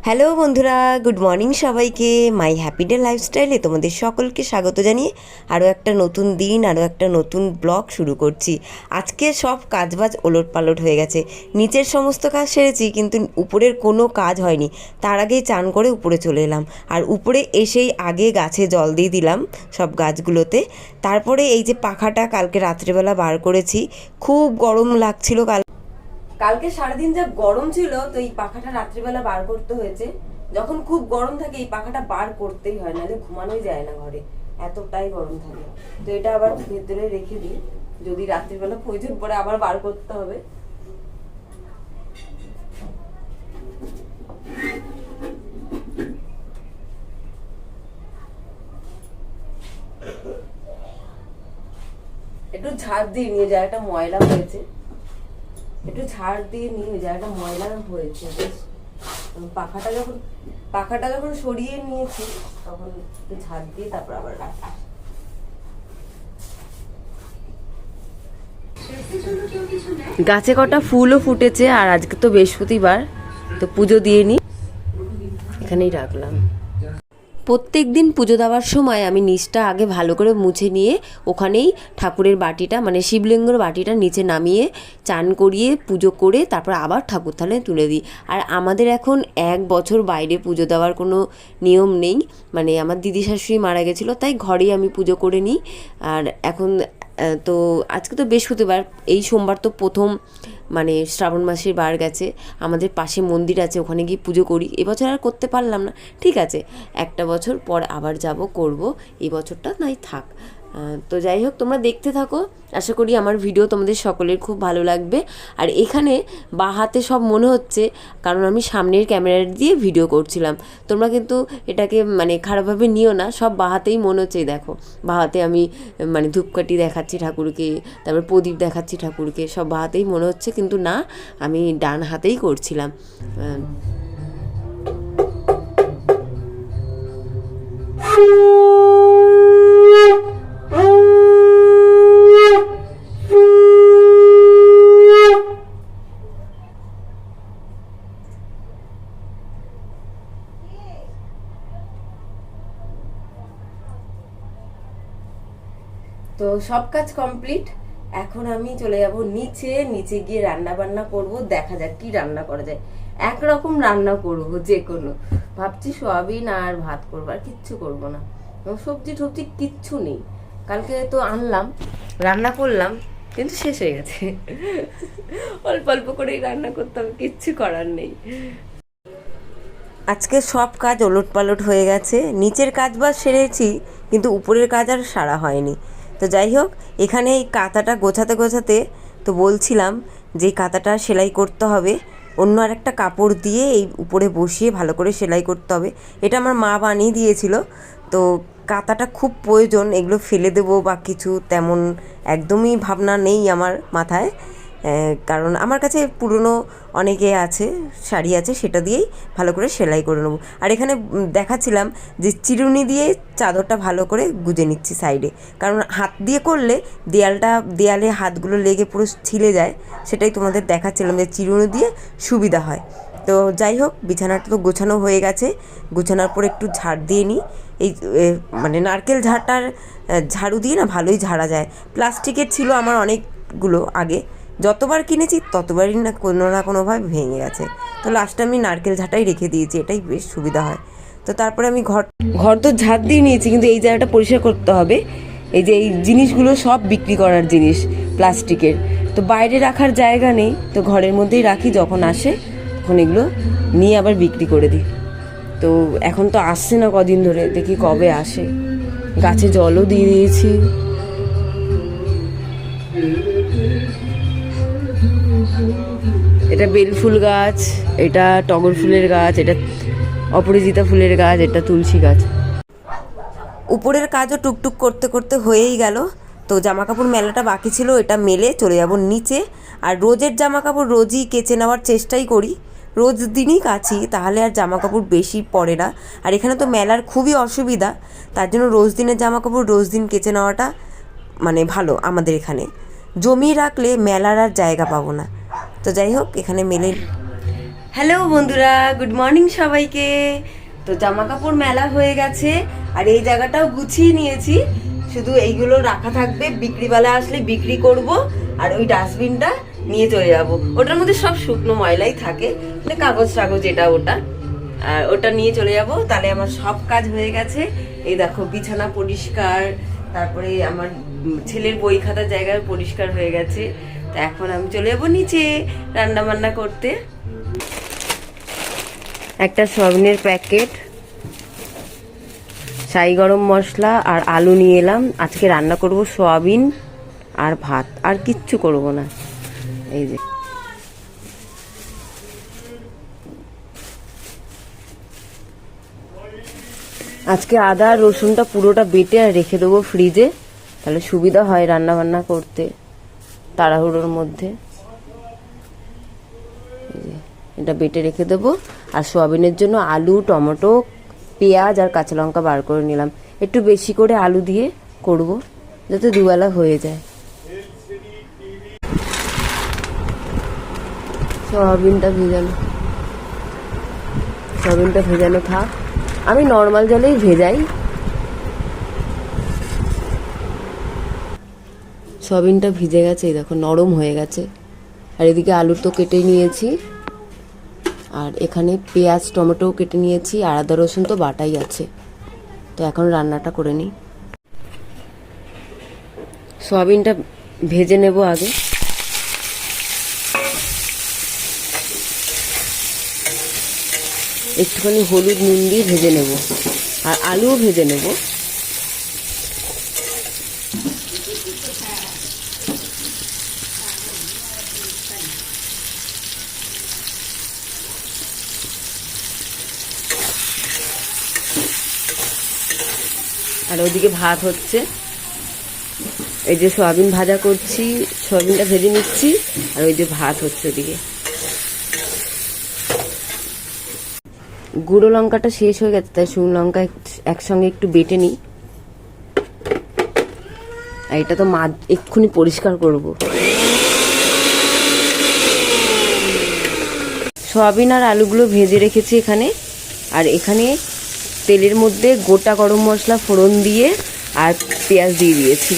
Hello বন্ধুরা, good morning সবাইকে। মাই happy day লাইফস্টাইলে তোমাদের সকলকে স্বাগত জানিয়ে আরও একটা নতুন দিন, আরও একটা নতুন ব্লগ শুরু করছি। আজকে সব কাজবাজ ওলটপালট হয়ে গেছে। নিচের সমস্ত কাজ সেরেছি, কিন্তু উপরের কোনো কাজ হয়নি। তার আগেই চান করে উপরে চলে এলাম, আর উপরে এসেই আগে গাছে জল দিয়ে দিলাম সব গাছগুলোতে। তারপরে এই যে পাখাটা কালকে রাত্রেবেলা বার করেছি, খুব গরম লাগছিল কালকে সারাদিন যা গরম ছিল, তো এই পাখাটা রাত্রিবেলা বার করতে হয়েছে। যখন খুব গরম থাকে এই পাখাটা বার করতেই হয়, নাহলে ঘুমানোই যায় না ঘরে, এতটাই গরম থাকে। তো এটা আবার ভেতরে রেখে দিই, যদি রাত্রিবেলা প্রয়োজন পড়ে আবার বার করতে হবে। একটু ঝাড় দিয়ে নিয়ে যায়, একটা ময়লা হয়েছে, একটু ঝাড় দিয়ে নিয়ে যায়, একটা ময়লা হয়েছে বেশ। পাখাটা যখন সরিয়ে নিয়েছি তখন একটু ঝাড় দিয়ে তারপর আবার রাখি। গাছে কটা ফুলও ফুটেছে, আর আজকে তো বৃহস্পতিবার, তো পুজো দিয়ে নি, এখানেই রাখলাম। প্রত্যেক দিন পুজো দেওয়ার সময় আমি নিচটা আগে ভালো করে মুছে নিয়ে ওখানেই ঠাকুরের বাটিটা, মানে শিবলিঙ্গর বাটিটা নিচে নামিয়ে চান করিয়ে পুজো করে তারপর আবার ঠাকুর থালে তুলে দিই। আর আমাদের এখন 1 বছর বাইরে পুজো দেওয়ার কোনো নিয়ম নেই, মানে আমার দিদি শাশুড়ি মারা গেছিলো, তাই ঘরেই আমি পুজো করে নিই। আর এখন তো আজকে তো বৃহস্পতিবার, এই সোমবার তো প্রথম মানে শ্রাবণ মাসের বার গেছে, আমাদের পাশে মন্দির আছে, ওখানে গিয়ে পুজো করি। এবছর আর করতে পারলাম না, ঠিক আছে, একটা বছর পর আবার যাব, করব, এই বছরটা নাই থাক। তো যাই হোক, তোমরা দেখতে থাকো, আশা করি আমার ভিডিও তোমাদের সকলের খুব ভালো লাগবে। আর এখানে বাঁ হাতে সব মনে হচ্ছে, কারণ আমি সামনের ক্যামেরা দিয়ে ভিডিও করছিলাম, তোমরা কিন্তু এটাকে মানে খারাপভাবে নিও না, সব বাঁ হাতেই মনে হচ্ছে। দেখো বাঁ হাতে আমি মানে ধূপকাঠি দেখাচ্ছি ঠাকুরকে, তারপর প্রদীপ দেখাচ্ছি ঠাকুরকে, সব বাঁ হাতেই মনে হচ্ছে, কিন্তু না, আমি ডান হাতেই করছিলাম। তো সব কাজ কমপ্লিট, এখন আমি চলে যাব নিচে গিয়ে রান্না বান্না করব। দেখা যাক কি রান্না করা যায়, একরকম রান্না করব যে কোনো, ভাবছি সোয়াবিন আর ভাত করবো, আর কিচ্ছু করব না, সবজি টবজি কিচ্ছু নেই। কালকে তো আনলাম, রান্না করলাম, কিন্তু শেষ হয়ে গেছে। অল্প অল্প করেই রান্না করতে হবে, কিচ্ছু করার নেই। আজকে সব কাজ ওলটপালট হয়ে গেছে, নিচের কাজ বাজ সেরেছি, কিন্তু উপরের কাজ আর সারা হয়নি। তো যাই হোক, এখানে এই কাঁথাটা গোছাতে গোছাতে তো বলছিলাম যে কাঁথাটা সেলাই করতে হবে, অন্য আর একটা কাপড় দিয়ে এই উপরে বসিয়ে ভালো করে সেলাই করতে হবে। এটা আমার মা বানিয়ে দিয়েছিল। তো কাঁথাটা খুব প্রয়োজন, এগুলো ফেলে দেবো বা কিছু তেমন একদমই ভাবনা নেই আমার মাথায়, কারণ আমার কাছে পুরনো অনেকে আছে, শাড়ি আছে, সেটা দিয়েই ভালো করে সেলাই করে নেবো। আর এখানে দেখাচ্ছিলাম যে চিরুনি দিয়ে চাদরটা ভালো করে গুজে নিচ্ছি সাইডে, কারণ হাত দিয়ে করলে দেয়ালে হাতগুলো লেগে পুরো ছিলে যায়, সেটাই তোমাদের দেখাচ্ছিলাম যে চিরুনি দিয়ে সুবিধা হয়। তো যাই হোক, বিছানাটা তো গোছানো হয়ে গেছে, গোছানোর পর একটু ঝাড় দিয়ে নিই। এই মানে নারকেল ঝাড়টার ঝাড়ু দিয়ে না ভালোই ঝাড়া যায়। প্লাস্টিকের ছিল আমার অনেকগুলো আগে, যতবার কিনেছি ততবারই না কোনোভাবে ভেঙে গেছে। তো লাস্টে আমি নারকেল ঝাঁটাই রেখে দিয়েছি, এটাই বেশ সুবিধা হয়। তো তারপরে আমি ঘর তো ঝাঁট দিয়ে নিয়েছি, কিন্তু এই জায়গাটা পরিষ্কার করতে হবে। এই যে এই জিনিসগুলো সব বিক্রি করার জিনিস, প্লাস্টিকের, তো বাইরে রাখার জায়গা নেই, তো ঘরের মধ্যেই রাখি, যখন আসে তখন এগুলো নিয়ে আবার বিক্রি করে দিই। তো এখন তো আসছে না কদিন ধরে, দেখি কবে আসে। গাছে জলও দিয়ে দিয়েছি। এটা বেলফুল গাছ, এটা টগর ফুলের গাছ, এটা অপরাজিতা ফুলের গাছ, এটা তুলসী গাছ। উপরের কাজও টুকটুক করতে করতে হয়েই গেল। তো জামাকাপড় মেলাটা বাকি ছিল, এটা মেলে চলে যাব নিচে। আর রোজের জামাকাপড় রোজই কেচে নেওয়ার চেষ্টাই করি, রোজ দিনই কাচি, তাহলে আর জামাকাপড় বেশি পড়ে না। আর এখানে তো মেলার খুবই অসুবিধা, তার জন্য রোজ দিনের জামাকাপড় রোজ দিন কেচে নেওয়াটা মানে ভালো। আমাদের এখানে জমিয়ে রাখলে মেলার আর জায়গা পাবো না। তো যাই হোক, এখানে মেলে হ্যালো বন্ধুরা, গুড মর্নিং সবাইকে। তো জামা কাপড় মেলা হয়ে গেছে আর এই জায়গাটাও গুছিয়ে নিয়েছি, শুধু এইগুলো রাখা থাকবে, বিক্রিওয়ালা আসলে বিক্রি করব। আর ওই ডাস্টবিনটা নিয়ে চলে যাব, ওটার মধ্যে সব শুকনো ময়লাই থাকে, মানে কাগজ টাগজ এটা ওটা, আর ওটা নিয়ে চলে যাব। তাহলে আমার সব কাজ হয়ে গেছে। এই দেখো বিছানা পরিষ্কার, তারপরে আমার ছেলের বই খাতার জায়গায় পরিষ্কার হয়ে গেছে। তো এখন আমি চলে যাবো নিচে রান্না বান্না করতে। একটা সয়াবিনের প্যাকেট, শাহি গরম মশলা আর আলু নিয়ে এলাম। আজকে রান্না করব সয়াবিন আর ভাত, আর কিচ্ছু করব না। এই যে আজকে আদা আর রসুনটা পুরোটা বেটে আর রেখে দেবো ফ্রিজে, তাহলে সুবিধা হয় রান্না বান্না করতে তাড়াহুড়োর মধ্যে। এটা বেটে রেখে দেবো। আর সোয়াবিনের জন্য আলু, টমেটো, পেঁয়াজ আর কাঁচা লঙ্কা বার করে নিলাম। একটু বেশি করে আলু দিয়ে করব, যাতে দুবেলা হয়ে যায়। সোয়াবিনটা ভেজানো থাক, আমি নর্মাল জলেই ভেজাই। সোয়াবিনটা ভিজে গেছে, এই দেখো নরম হয়ে গেছে। আর এদিকে আলু তো কেটে নিয়েছি, আর এখানে পেঁয়াজ টমেটোও কেটে নিয়েছি, আর আদা রসুন তো বাটাই আছে। তো এখন রান্নাটা করে নিই। সয়াবিনটা ভেজে নেব আগে। একটুখানি হলুদ নুন দিয়ে ভেজে নেব, আর আলুও ভেজে নেব। আর ওদিকে ভাত হচ্ছে, এই যে সয়াবিন ভাজা করছি, সয়াবিনটা ভেজে নিচ্ছি, আর ওই যে ভাত হচ্ছে ওদিকে। গুঁড়ো লঙ্কাটা শেষ হয়ে গেছে, তাই শুকনো লঙ্কা একসঙ্গে একটু বেটে নিই। আর এটা তো এক্ষুনি পরিষ্কার করব। সয়াবিন আর আলুগুলো ভেজে রেখেছি এখানে, আর এখানে তেলের মধ্যে গোটা গরম মশলা ফোড়ন দিয়ে আর পেঁয়াজ দিয়ে দিয়েছি।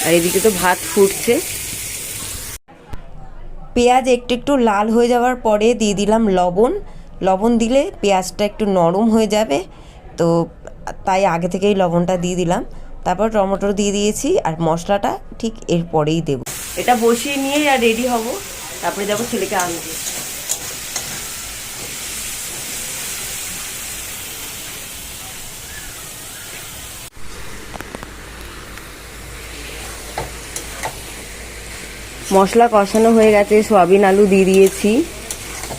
আর এদিকে তো ভাত ফুটছে। পেঁয়াজ একটু একটু লাল হয়ে যাওয়ার পরে দিয়ে দিলাম লবণ দিলে পেঁয়াজটা একটু নরম হয়ে যাবে, তো তাই আগে থেকেই লবণটা দিয়ে দিলাম। তারপর টমেটো দিয়ে দিয়েছি, আর মশলাটা ঠিক এরপরেই দেব। এটা বসিয়ে নিয়ে আর রেডি হব, তারপরে যাবো ছেলেকে আনতে। মশলা কষানো হয়ে গেছে, সয়াবিন আলু দিয়ে দিয়েছি।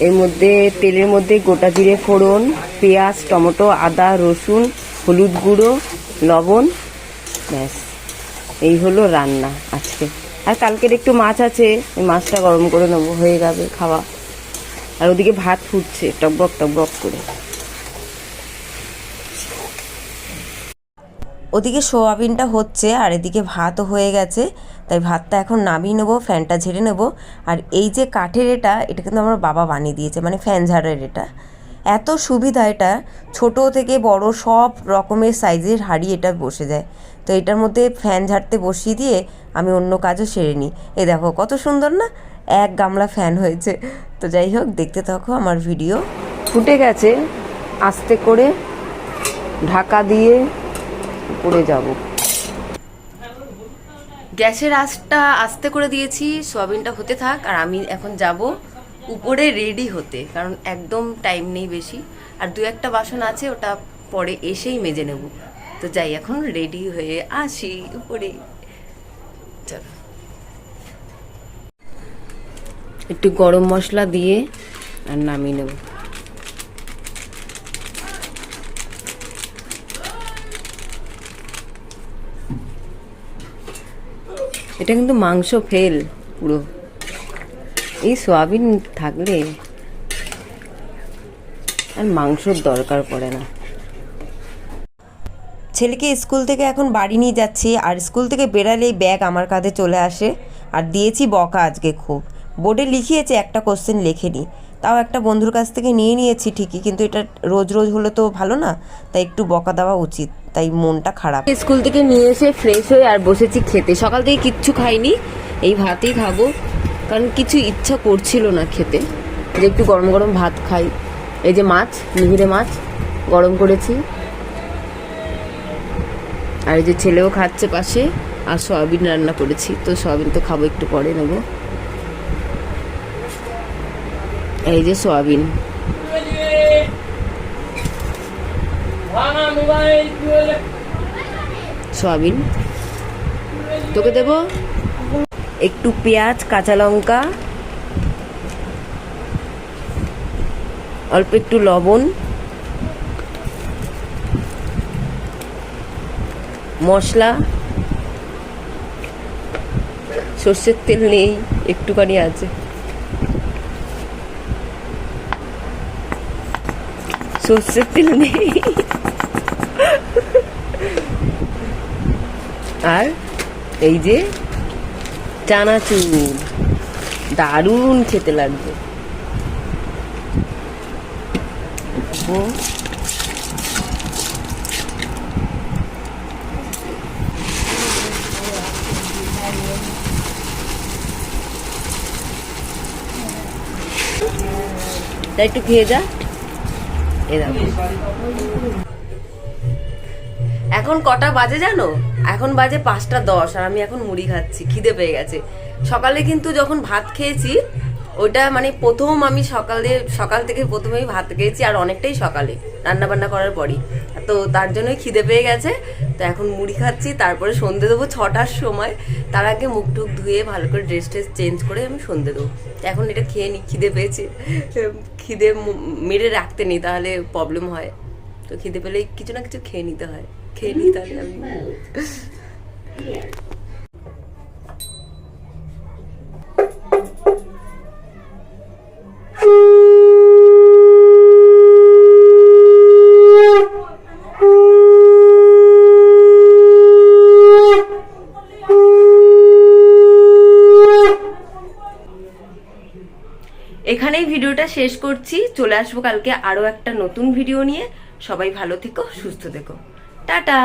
এর মধ্যে তেলের মধ্যে গোটা জিরে ফোড়ন, পেঁয়াজ টমেটো আদা রসুন, হলুদ গুঁড়ো, লবণ, ব্যাস এই হলো রান্না আজকে। আর কালকের একটু মাছ আছে, ওই মাছটা গরম করে নেবো, হয়ে যাবে খাওয়া। আর ওদিকে ভাত ফুটছে টকবক টকবক করে। ওদিকে সোয়াবিনটা হচ্ছে আর এদিকে ভাতও হয়ে গেছে, তাই ভাতটা এখন নামিয়ে নেবো, ফ্যানটা ঝেড়ে নেবো। আর এই যে কাঠের এটা কিন্তু আমার বাবা বানিয়ে দিয়েছে, মানে ফ্যান ঝাড়ের এটা। এত সুবিধা, এটা ছোট থেকে বড় সব রকমের সাইজের হাঁড়ি এটা বসে যায়। তো এটার মধ্যে ফ্যান ঝাড়তে বসিয়ে দিয়ে আমি অন্য কাজও সেরে নিই। এই দেখো কত সুন্দর না, এক গামলা ফ্যান হয়েছে। তো যাই হোক, দেখতে থাকো আমার ভিডিও। ফুটে গেছে, আস্তে করে ঢাকা দিয়ে উপরে যাব। গ্যাসের আঁচটা আস্তে করে দিয়েছি, সোয়াবিনটা হতে থাক, আর আমি এখন যাব উপরে রেডি হতে, কারণ একদম টাইম নেই বেশি। আর দু একটা বাসন আছে, ওটা পরে এসেই মেজে নেব। তো যাই, এখন রেডি হয়ে আসি উপরে। চলো, একটু গরম মশলা দিয়ে আর নামিয়ে নেব। এটা কিন্তু মাংস ফেল পুরো, এই সয়াবিন থাকলে আর মাংসর দরকার পড়ে না। ছেলেকে স্কুল থেকে এখন বাড়ি নিয়ে যাচ্ছি, আর স্কুল থেকে বেরালেই ব্যাগ আমার কাঁধে চলে আসে। আর দিয়েছি বকা আজকে খুব, বোর্ডে লিখিয়েছে, একটা কোশ্চেন লেখেনি। তাও একটা বন্ধুর কাছ থেকে নিয়ে নিয়েছি ঠিকই, কিন্তু এটা রোজ রোজ হলে তো ভালো না, তাই একটু বকা দেওয়া উচিত, তাই মনটা খারাপ। স্কুল থেকে নিয়ে এসে ফ্রেশ হয়ে আর বসেছি খেতে। সকাল থেকে কিচ্ছু খাইনি, এই ভাতই খাবো, কারণ কিছু ইচ্ছা করছিল না খেতে, যে একটু গরম গরম ভাত খাই। এই যে মাছ, মিহিরে মাছ গরম করেছি, আর এই যে ছেলেও খাচ্ছে পাশে, আর সয়াবিন রান্না করেছি, তো সয়াবিন তো খাবো, একটু পরে নেবো। এই যে সয়াবিন, সয়াবিন তোকে দেবো, একটু পেঁয়াজ, কাঁচা লঙ্কা, অল্প একটু লবণ, মশলা, সর্ষের তেল নেই, একটুখানি আছে, সর্ষের তেল নেই, আর এই যে চানাচুর, দারুণ খেতে লাগবে। তাই একটু খেয়ে যা। এখন কটা বাজে জানো? এখন বাজে 5:10, আর আমি এখন মুড়ি খাচ্ছি, খিদে পেয়ে গেছে। সকালে কিন্তু যখন ভাত খেয়েছি, ওটা মানে প্রথম আমি সকাল থেকে প্রথমেই ভাত খেয়েছি, আর অনেকটাই সকালে রান্না বান্না করার পরই, তো তার জন্যই খিদে পেয়ে গেছে। তো এখন মুড়ি খাচ্ছি, তারপরে সন্ধে দেবো 6টার সময়। তার আগে মুখ টুক ধুয়ে ভালো করে ড্রেস চেঞ্জ করে আমি সন্ধে দেবো। এখন এটা খেয়ে নিই, খিদে পেয়েছে, খিদে মেরে রাখতে নেই, তাহলে প্রবলেম হয়। তো খিদে পেলে কিছু না কিছু খেয়ে নিতে হয়, খেয়ে নিই তাহলে আমি। এখানেই ভিডিওটা শেষ করছি, চলে আসবো কালকে আরো একটা নতুন ভিডিও নিয়ে। সবাই ভালো থেকো, সুস্থ থেকো, টাটা।